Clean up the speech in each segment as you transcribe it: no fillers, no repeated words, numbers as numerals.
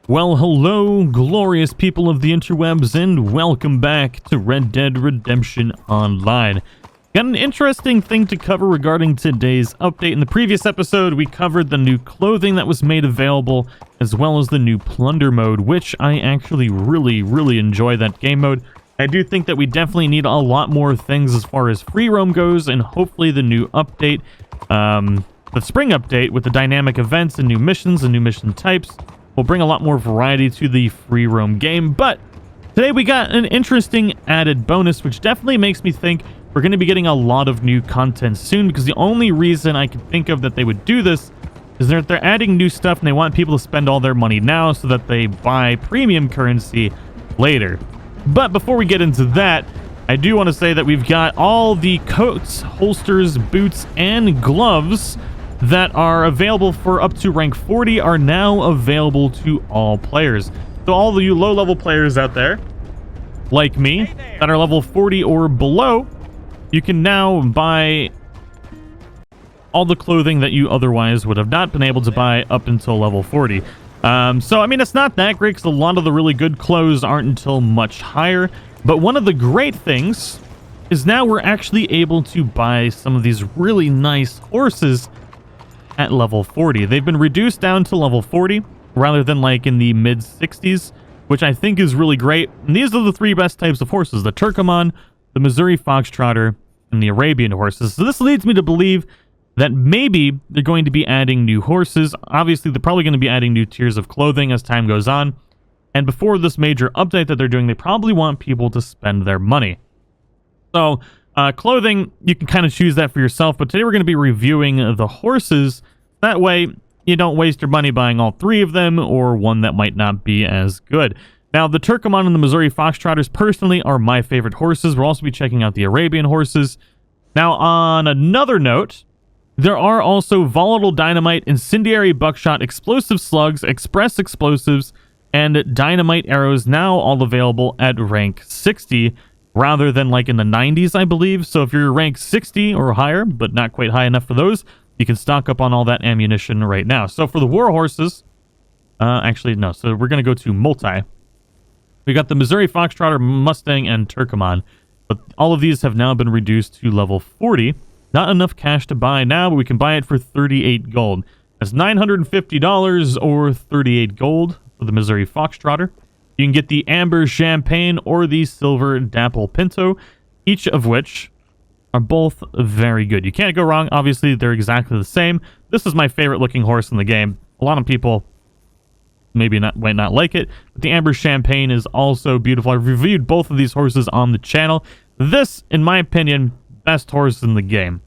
Well, hello, glorious people of the interwebs, and welcome back to Red Dead Redemption Online. Got an interesting thing to cover regarding today's update. In the previous episode, we covered the new clothing that was made available, as well as the new plunder mode, which I actually really enjoy that game mode. I do think that we definitely need a lot more things as far as free roam goes, and hopefully the new update, the spring update with the dynamic events and new missions and new mission types, will bring a lot more variety to the free roam game. But today we got an interesting added bonus, which definitely makes me think we're going to be getting a lot of new content soon, because the only reason I can think of that they would do this is that they're adding new stuff and they want people to spend all their money now so that they buy premium currency later. But before we get into that, I do want to say that we've got all the coats, holsters, boots, and gloves that are available for up to rank 40 are now available to all players. So all of you low-level players out there, like me, that are level 40 or below, you can now buy all the clothing that you otherwise would have not been able to buy up until level 40. So, I mean, it's not that great because a lot of the really good clothes aren't until much higher. But one of the great things is now we're actually able to buy some of these really nice horses at level 40. They've been reduced down to level 40 rather than like in the mid 60s, which I think is really great. And these are the three best types of horses: the Turkoman, the Missouri Foxtrotter, and the Arabian horses. So this leads me to believe that maybe they're going to be adding new horses. Obviously, they're probably going to be adding new tiers of clothing as time goes on. And before this major update that they're doing, they probably want people to spend their money. So, clothing, you can kind of choose that for yourself, but today we're going to be reviewing the horses. That way, you don't waste your money buying all three of them, or one that might not be as good. Now, the Turkoman and the Missouri Foxtrotters personally are my favorite horses. We'll also be checking out the Arabian horses. Now, on another note, there are also volatile dynamite, incendiary buckshot, explosive slugs, express explosives, and dynamite arrows now all available at rank 60. Rather than like in the 90s, I believe. So if you're rank 60 or higher, but not quite high enough for those, you can stock up on all that ammunition right now. So for the war horses, actually, no. So we're going to go to multi. We got the Missouri Foxtrotter, Mustang, and Turkoman. But all of these have now been reduced to level 40. Not enough cash to buy now, but we can buy it for 38 gold. That's $950 or 38 gold for the Missouri Foxtrotter. You can get the Amber Champagne or the Silver Dapple Pinto, each of which are both very good. You can't go wrong. Obviously, they're exactly the same. This is my favorite looking horse in the game. A lot of people maybe might not like it, but the Amber Champagne is also beautiful. I've reviewed both of these horses on the channel. This, in my opinion, best horse in the game.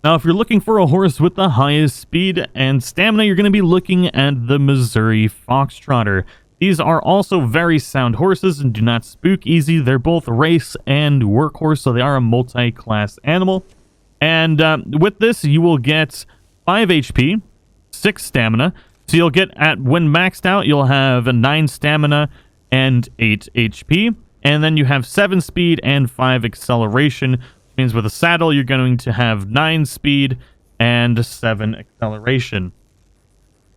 Now, if you're looking for a horse with the highest speed and stamina, you're going to be looking at the Missouri Foxtrotter. These are also very sound horses and do not spook easy. They're both race and workhorse, so they are a multi-class animal. And with this, you will get 5 HP, 6 stamina. So you'll get, when maxed out, you'll have a 9 stamina and 8 HP. And then you have 7 speed and 5 acceleration, which means with a saddle, you're going to have 9 speed and 7 acceleration.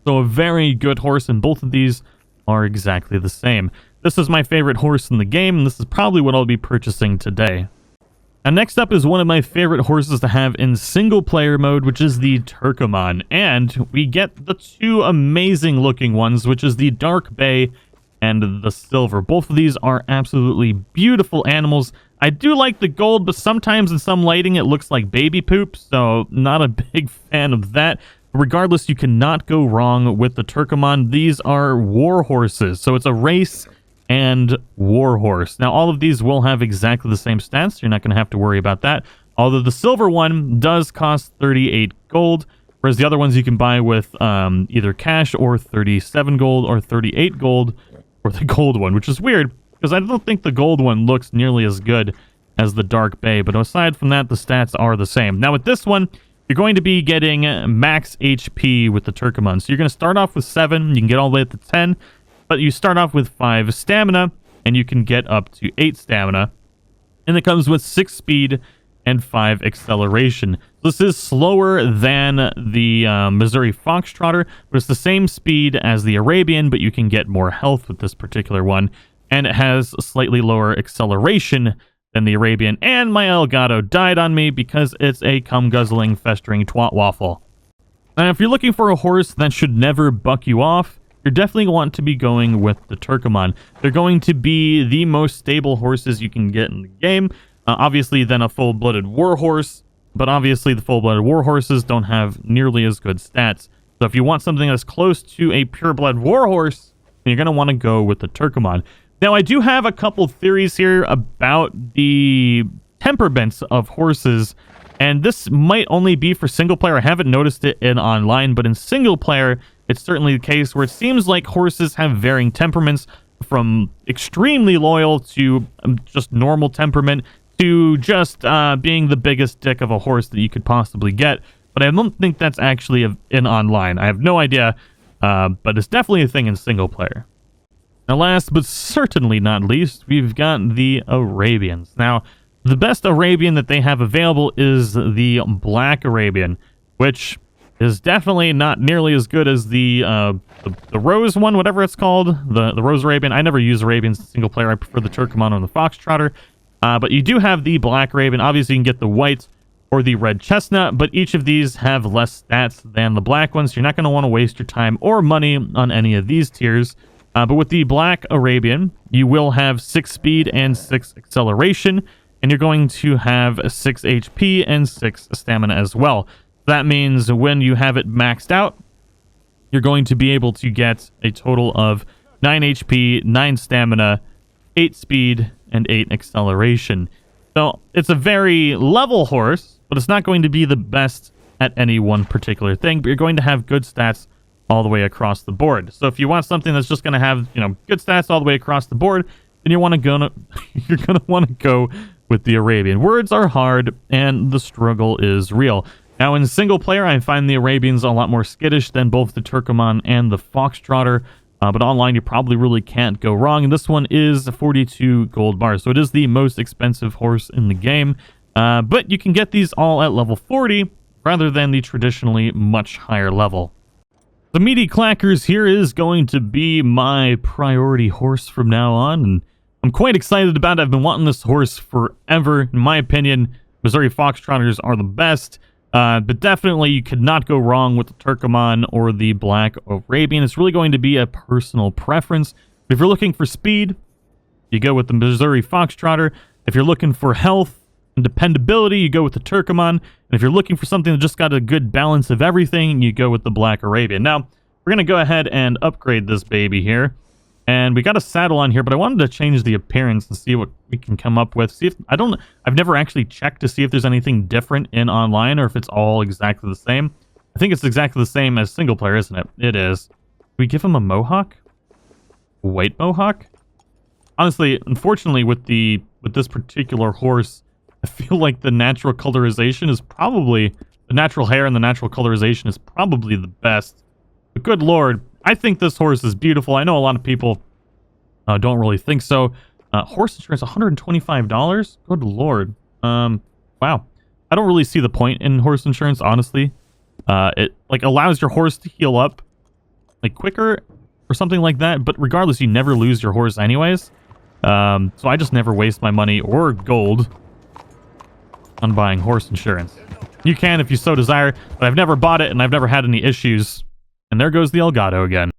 So a very good horse, and both of these are exactly the same. This is my favorite horse in the game, and this is probably what I'll be purchasing today. And next up is one of my favorite horses to have in single player mode, which is the Turkoman. And we get the two amazing looking ones, which is the Dark Bay and the Silver. Both of these are absolutely beautiful animals. I do like the gold, but sometimes in some lighting it looks like baby poop, so not a big fan of that. Regardless, you cannot go wrong with the Turkoman. These are war horses, so it's a race and war horse. Now, all of these will have exactly the same stats. So you're not going to have to worry about that. Although the silver one does cost 38 gold, whereas the other ones you can buy with either cash or 37 gold or 38 gold for the gold one, which is weird because I don't think the gold one looks nearly as good as the Dark Bay. But aside from that, the stats are the same. Now, with this one, you're going to be getting max HP with the Turkoman. So you're going to start off with 7. You can get all the way up to 10. But you start off with 5 stamina, and you can get up to 8 stamina. And it comes with 6 speed and 5 acceleration. This is slower than the Missouri Foxtrotter, but it's the same speed as the Arabian, but you can get more health with this particular one, and it has slightly lower acceleration than the Arabian, and my Elgato died on me because it's a cum-guzzling, festering twat waffle. Now, if you're looking for a horse that should never buck you off, you definitely want to be going with the Turkoman. They're going to be the most stable horses you can get in the game. Obviously, then a full-blooded war horse, but obviously the full-blooded war horses don't have nearly as good stats. So if you want something that's close to a pure-blood war horse, you're going to want to go with the Turkoman. Now, I do have a couple theories here about the temperaments of horses, and this might only be for single player. I haven't noticed it in online, but in single player, it's certainly the case where it seems like horses have varying temperaments, from extremely loyal to just normal temperament to just being the biggest dick of a horse that you could possibly get. But I don't think that's actually in online. I have no idea, but it's definitely a thing in single player. Now, last but certainly not least, we've got the Arabians. Now, the best Arabian that they have available is the Black Arabian, which is definitely not nearly as good as the Rose one, whatever it's called, the Rose Arabian. I never use Arabians in single player. I prefer the Turkoman or the Foxtrotter. But you do have the Black Arabian. Obviously, you can get the white or the red chestnut, but each of these have less stats than the black ones. So you're not going to want to waste your time or money on any of these tiers. But with the Black Arabian, you will have 6 speed and 6 acceleration, and you're going to have 6 HP and 6 stamina as well. That means when you have it maxed out, you're going to be able to get a total of 9 HP, 9 stamina, 8 speed, and 8 acceleration. So it's a very level horse, but it's not going to be the best at any one particular thing, but you're going to have good stats all the way across the board. So if you want something that's just going to have, good stats all the way across the board, then you're going to want to go with the Arabian. Words are hard, and the struggle is real. Now, in single player, I find the Arabians a lot more skittish than both the Turkoman and the Foxtrotter, but online, you probably really can't go wrong. And this one is 42 gold bars, so it is the most expensive horse in the game. But you can get these all at level 40, rather than the traditionally much higher level. The Meaty Clackers here is going to be my priority horse from now on, and I'm quite excited about it. I've been wanting this horse forever. In my opinion, Missouri Foxtrotters are the best, but definitely you could not go wrong with the Turkoman or the Black Arabian. It's really going to be a personal preference. If you're looking for speed, you go with the Missouri Foxtrotter. If you're looking for health and dependability, you go with the Turkoman. And if you're looking for something that just got a good balance of everything, you go with the Black Arabian. Now, we're going to go ahead and upgrade this baby here. And we got a saddle on here, but I wanted to change the appearance and see what we can come up with. See if I've never actually checked to see if there's anything different in online or if it's all exactly the same. I think it's exactly the same as single player, isn't it? It is. Do we give him a mohawk? White mohawk? Honestly, unfortunately, with this particular horse, I feel like the natural colorization is probably... The natural hair and the natural colorization is probably the best. But good lord, I think this horse is beautiful. I know a lot of people don't really think so. Horse insurance, $125? Good lord. Wow. I don't really see the point in horse insurance, honestly. It allows your horse to heal up quicker or something like that. But regardless, you never lose your horse anyways. So I just never waste my money or gold on buying horse insurance. You can if you so desire, but I've never bought it and I've never had any issues. And there goes the Elgato again.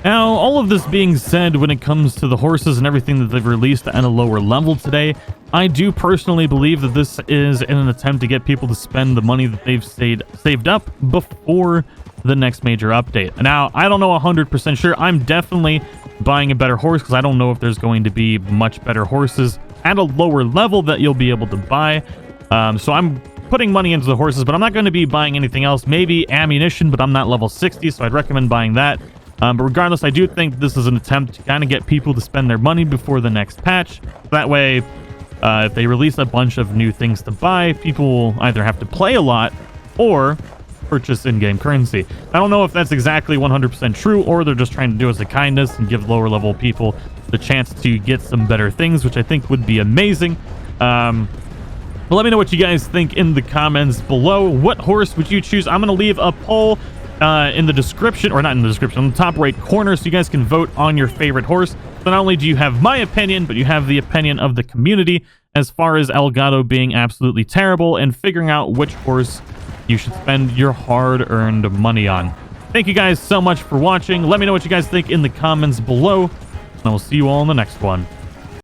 Now, all of this being said, when it comes to the horses and everything that they've released at a lower level today, I do personally believe that this is in an attempt to get people to spend the money that they've saved up before the next major update. Now, I don't know 100% sure. I'm definitely buying a better horse because I don't know if there's going to be much better horses at a lower level that you'll be able to buy. So I'm putting money into the horses, but I'm not going to be buying anything else. Maybe ammunition, but I'm not level 60, so I'd recommend buying that. But regardless, I do think this is an attempt to kind of get people to spend their money before the next patch. That way, if they release a bunch of new things to buy, people will either have to play a lot or purchase in-game currency. I don't know if that's exactly 100% true, or they're just trying to do us a kindness and give lower level people the chance to get some better things, which I think would be amazing. But let me know what you guys think in the comments below. What horse would you choose? I'm going to leave a poll in the description, or not in the description, on the top right corner, so you guys can vote on your favorite horse. So not only do you have my opinion, but you have the opinion of the community as far as Elgato being absolutely terrible and figuring out which horse you should spend your hard-earned money on. Thank you guys so much for watching. Let me know what you guys think in the comments below, and I will see you all in the next one.